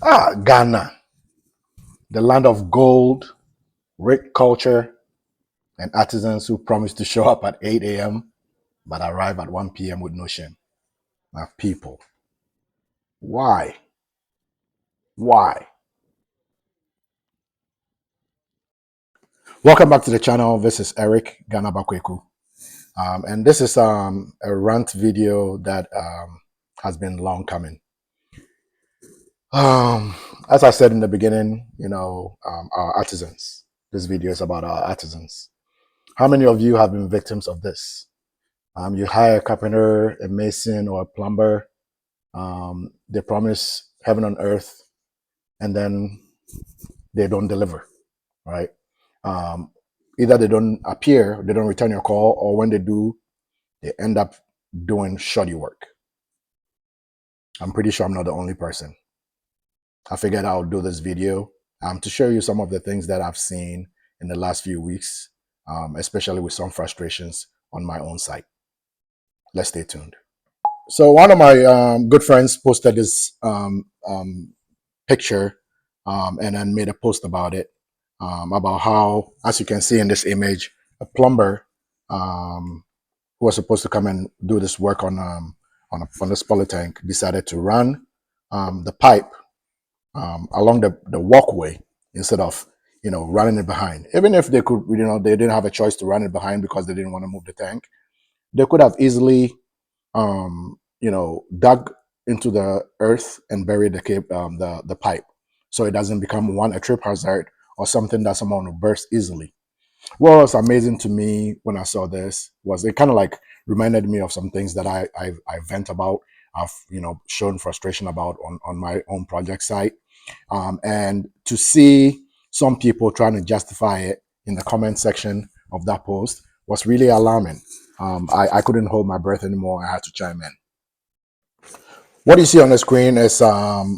Ghana, the land of gold, rich culture, and artisans who promise to show up at 8 a.m. but arrive at 1 p.m. with no shame. My people, why? Why? Welcome back to the channel. This is Eric Ghana Bakweku. And this is a rant video that has been long coming. As I said in the beginning, our artisans. This video is about our artisans. How many of you have been victims of this? You hire a carpenter, a mason, or a plumber. They promise heaven on earth, and then they don't deliver, right? Either they don't appear, they don't return your call, or when they do, they end up doing shoddy work. I'm pretty sure I'm not the only person. I figured I would do this video to show you some of the things that I've seen in the last few weeks, especially with some frustrations on my own site. Let's stay tuned. So one of my good friends posted this picture and then made a post about it, about how, as you can see in this image, a plumber who was supposed to come and do this work on this poly tank decided to run the pipe along the walkway instead of running it behind. Even if they could, they didn't have a choice to run it behind because they didn't want to move the tank. They could have easily dug into the earth and buried the pipe, so it doesn't become a trip hazard or something that someone will burst easily. What was amazing to me when I saw this was it kind of like reminded me of some things that I vent about. I've shown frustration about on my own project site, and to see some people trying to justify it in the comment section of that post was really alarming. I couldn't hold my breath anymore. I had to chime in. What you see on the screen is a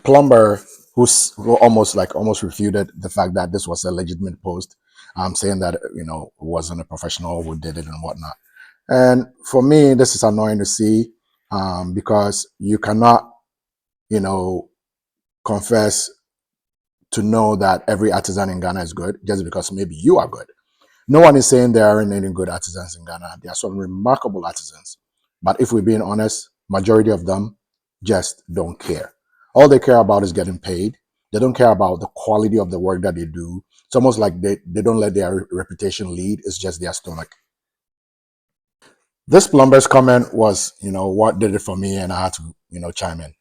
plumber who almost refuted the fact that this was a legitimate post, saying that it wasn't a professional who did it and whatnot. And for me, this is annoying to see, because you cannot confess to know that every artisan in Ghana is good just because maybe you are good. No one is saying there aren't any good artisans in Ghana. There are some remarkable artisans. But if we're being honest, majority of them just don't care. All they care about is getting paid. They don't care about the quality of the work that they do. It's almost like they don't let their reputation lead. It's just their stomach. This plumber's comment was, what did it for me, and I had to, chime in.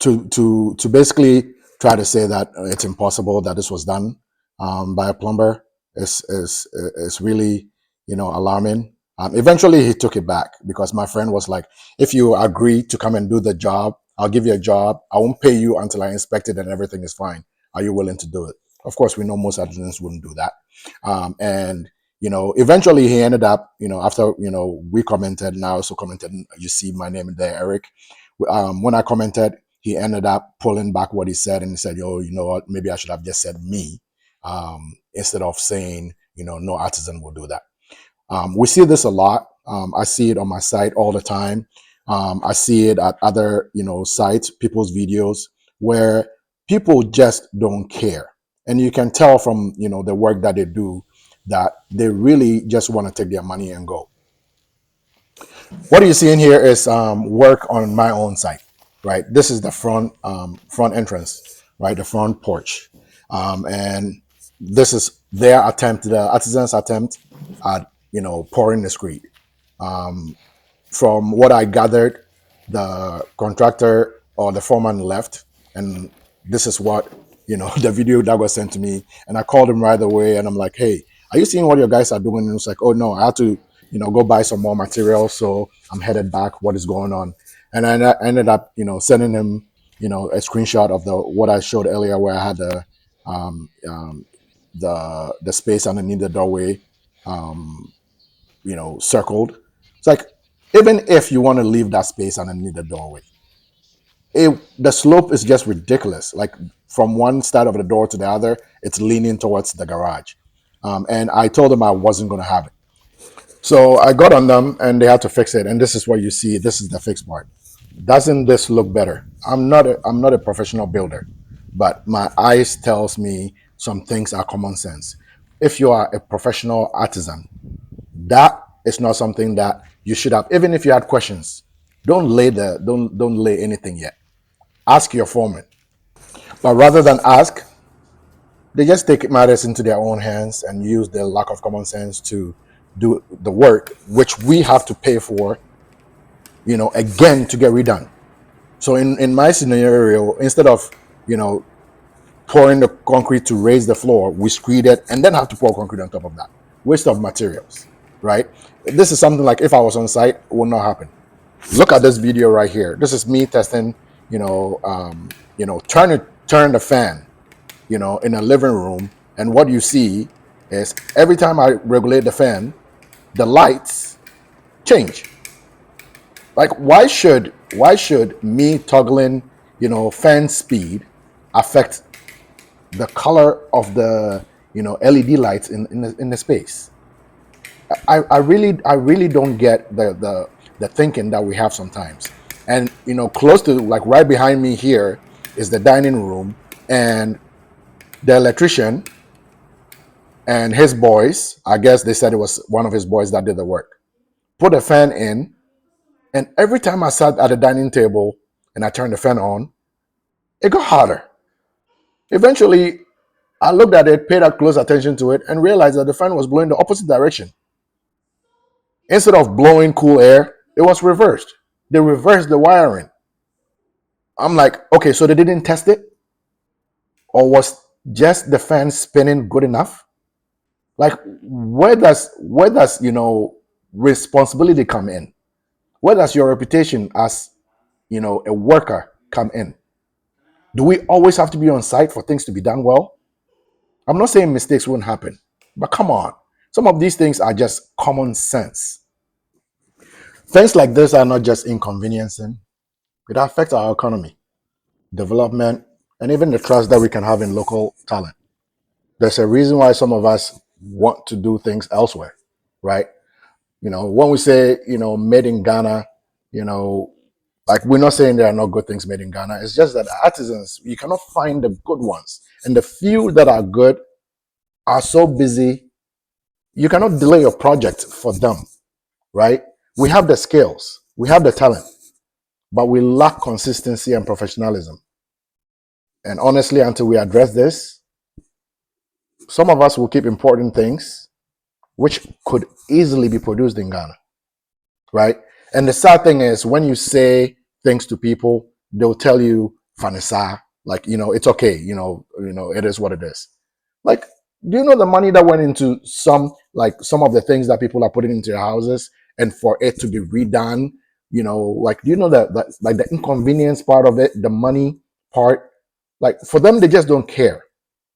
To basically try to say that it's impossible that this was done by a plumber is really alarming. Eventually he took it back because my friend was like, if you agree to come and do the job, I'll give you a job. I won't pay you until I inspect it and everything is fine. Are you willing to do it? Of course, we know most artisans wouldn't do that. And eventually he ended up, after we commented, and I also commented, you see my name there, Eric. When I commented, he ended up pulling back what he said, and he said, "Yo, you know what? Maybe I should have just said me, instead of saying, no artisan will do that." We see this a lot. I see it on my site all the time. I see it at other, sites, people's videos, where people just don't care. And you can tell from, the work that they do that they really just want to take their money and go. What you're seeing here is work on my own site, right? This is the front entrance, right? The front porch. And this is their attempt, the artisan's attempt at, pouring the screed. From what I gathered, the contractor or the foreman left, and this is what, the video that was sent to me. And I called him right away, and I'm like, hey, are you seeing what your guys are doing? And it's like, oh no, I had to, go buy some more material, so I'm headed back. What is going on? And I ended up, sending him, a screenshot of what I showed earlier, where I had the space underneath the doorway, circled. It's like, even if you want to leave that space underneath the doorway, the slope is just ridiculous. Like from one side of the door to the other, it's leaning towards the garage. And I told them I wasn't going to have it. So I got on them and they had to fix it. And this is what you see. This is the fixed part. Doesn't this look better? I'm not a professional builder, but my eyes tells me some things are common sense. If you are a professional artisan, that is not something that you should have. Even if you had questions, don't lay anything yet. Ask your foreman. But rather than ask, they just take matters into their own hands and use their lack of common sense to do the work, which we have to pay for, again to get redone. So in my scenario, instead of, you know, pouring the concrete to raise the floor, we screed it and then have to pour concrete on top of that. Waste of materials, right? This is something like if I was on site, it would not happen. Look at this video right here. This is me testing, trying to turn the fan, in a living room. And what you see is every time I regulate the fan, the lights change. Like why should me toggling, fan speed affect the color of the LED lights in the space? I really don't get the thinking that we have sometimes. And close to, like, right behind me here is the dining room, and the electrician and his boys, I guess they said it was one of his boys that did the work, put a fan in, and every time I sat at the dining table and I turned the fan on, it got hotter. Eventually, I looked at it, paid close attention to it, and realized that the fan was blowing the opposite direction. Instead of blowing cool air, it was reversed. They reversed the wiring. I'm like, okay, so they didn't test it? Or was just the fan spinning good enough? Like, where does responsibility come in? Where does your reputation as a worker come in? Do we always have to be on site for things to be done well? I'm not saying mistakes won't happen, but come on. Some of these things are just common sense. Things like this are not just inconveniencing, it affects our economy, development, and even the trust that we can have in local talent. There's a reason why some of us want to do things elsewhere, right? When we say, made in Ghana, you know, like, we're not saying there are no good things made in Ghana. It's just that artisans, you cannot find the good ones. And the few that are good are so busy, you cannot delay your project for them, right? We have the skills, we have the talent, but we lack consistency and professionalism. And honestly, until we address this, some of us will keep importing things which could easily be produced in Ghana, right? And the sad thing is, when you say things to people, they'll tell you "Fanisa," like, it's okay, it is what it is. Like, do you know the money that went into some of the things that people are putting into their houses, and for it to be redone? Like, do you know that like the inconvenience part of it, the money part? Like, for them, they just don't care,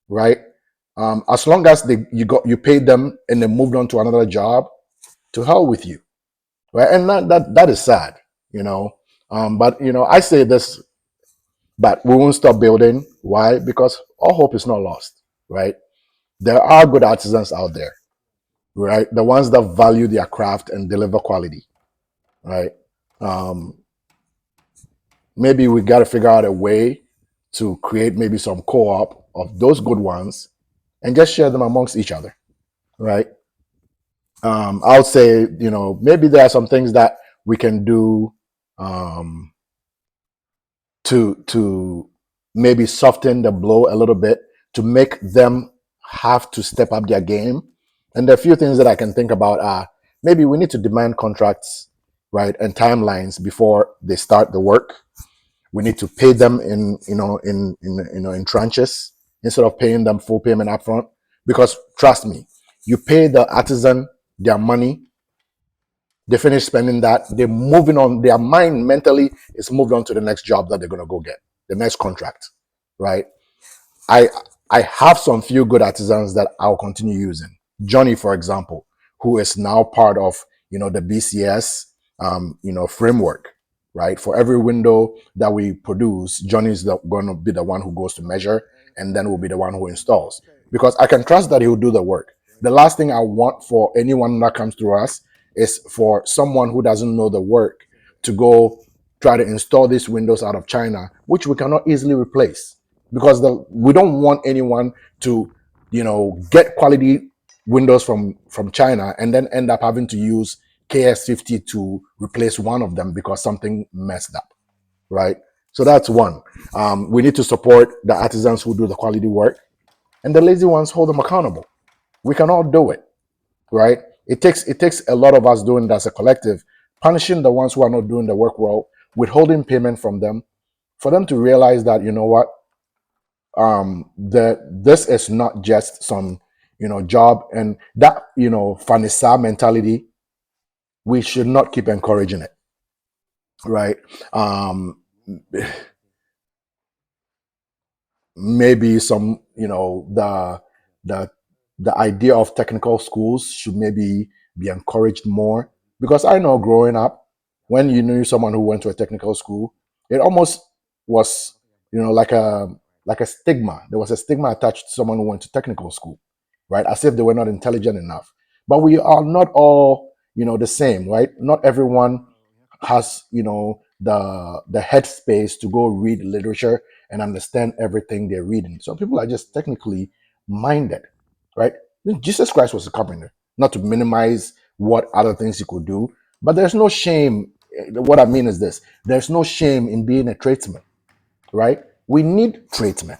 right? As long as you paid them and they moved on to another job, to hell with you, right? And that is sad, you know. But I say this, but we won't stop building. Why? Because all hope is not lost, right? There are good artisans out there, right? The ones that value their craft and deliver quality, right? Um, Maybe we got to figure out a way to create maybe some co-op of those good ones and just share them amongst each other, right? I would say, maybe there are some things that we can do, um, to maybe soften the blow a little bit, to make them have to step up their game. And the few things that I can think about are, maybe we need to demand contracts, right, and timelines before they start the work. We need to pay them in tranches instead of paying them full payment upfront. Because trust me, you pay the artisan their money, they finish spending that, they're moving on. Their mind mentally is moved on to the next job that they're gonna go get, the next contract, right? I I have some few good artisans that I'll continue using. Johnny, for example, who is now part of the BCS framework, right? For every window that we produce, Johnny is going to be the one who goes to measure, and then will be the one who installs, because I can trust that he'll do the work. The last thing I want for anyone that comes through us is for someone who doesn't know the work to go try to install these windows out of China, which we cannot easily replace because we don't want anyone to, get quality windows from China and then end up having to use KS50 to replace one of them because something messed up, right? So that's one. We need to support the artisans who do the quality work, and the lazy ones hold them accountable. We can all do it, right? It takes a lot of us doing it as a collective, punishing the ones who are not doing the work well, withholding payment from them, for them to realize that you know what, that this is not just some job, and that fanisa mentality, we should not keep encouraging it, right? Um, maybe some the the idea of technical schools should maybe be encouraged more, because I know growing up, when you knew someone who went to a technical school, it almost was like a stigma. There was a stigma attached to someone who went to technical school, right? As if they were not intelligent enough. But we are not all the same, right? Not everyone has the headspace to go read literature and understand everything they're reading. Some people are just technically minded, right? Jesus Christ was a carpenter, not to minimize what other things he could do, but there's no shame. What I mean is this: there's no shame in being a tradesman, right? We need tradesmen,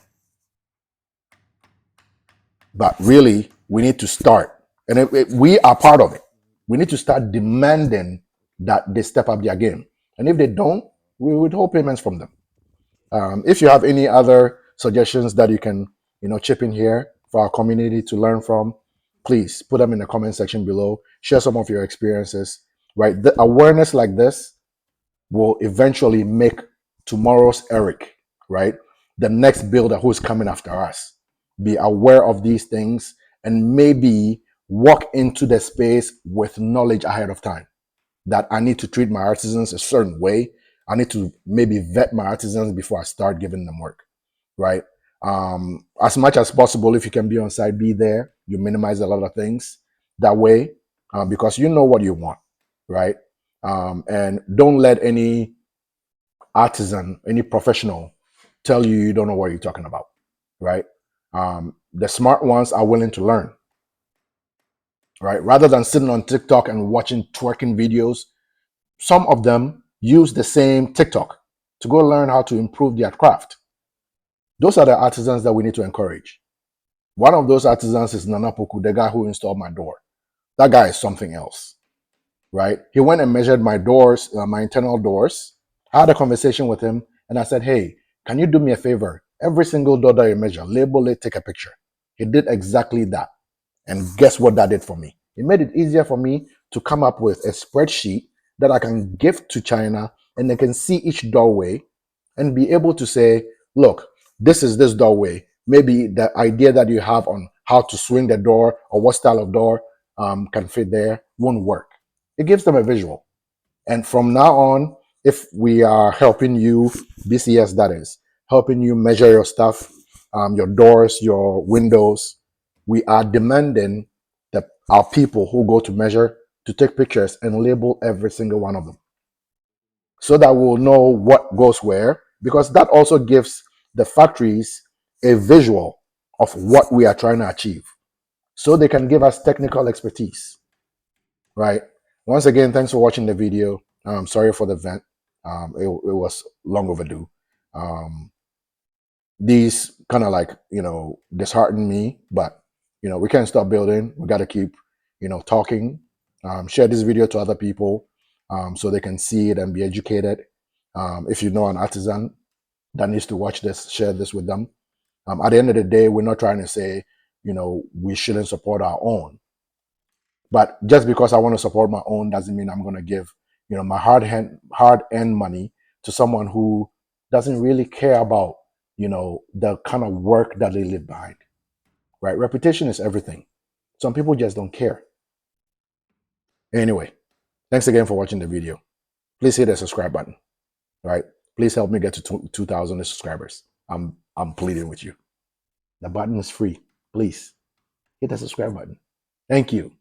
but really we need to start, and we are part of it. We need to start demanding that they step up their game, and if they don't, we withhold payments from them. If you have any other suggestions that you can, chip in here for our community to learn from, please put them in the comment section below. Share some of your experiences, right? The awareness like this will eventually make tomorrow's Eric, right? The next builder who's coming after us, be aware of these things and maybe walk into the space with knowledge ahead of time, that I need to treat my artisans a certain way. I need to maybe vet my artisans before I start giving them work, right? As much as possible, if you can be on site, be there. You minimize a lot of things that way, because you know what you want, right? And don't let any artisan, any professional, tell you don't know what you're talking about, right? The smart ones are willing to learn, right? Rather than sitting on TikTok and watching twerking videos, some of them use the same TikTok to go learn how to improve their craft. Those are the artisans that we need to encourage. One of those artisans is Nana Poku, the guy who installed my door. That guy is something else, right? He went and measured my doors, my internal doors. I had a conversation with him and I said, hey, can you do me a favor? Every single door that you measure, label it, take a picture. He did exactly that. And guess what that did for me? It made it easier for me to come up with a spreadsheet that I can give to China, and they can see each doorway and be able to say, look, this is this doorway. Maybe the idea that you have on how to swing the door or what style of door can fit there won't work. It gives them a visual. And from now on, if we are helping you, BCS that is, helping you measure your stuff, your doors, your windows, we are demanding that our people who go to measure to take pictures and label every single one of them, so that we'll know what goes where, because that also gives the factories a visual of what we are trying to achieve, so they can give us technical expertise, right? Once again, thanks for watching the video. Sorry for the vent. It was long overdue. These kind of like, dishearten me, but, we can't stop building. We got to keep, talking. Share this video to other people so they can see it and be educated. If you know an artisan that needs to watch this, share this with them. At the end of the day, we're not trying to say, we shouldn't support our own. But just because I want to support my own doesn't mean I'm going to give, my hard-earned money to someone who doesn't really care about, the kind of work that they leave behind, right? Reputation is everything. Some people just don't care. Anyway, thanks again for watching the video. Please hit the subscribe button, right? Please help me get to 2,000 subscribers. I'm pleading with you. The button is free. Please hit the subscribe button. Thank you.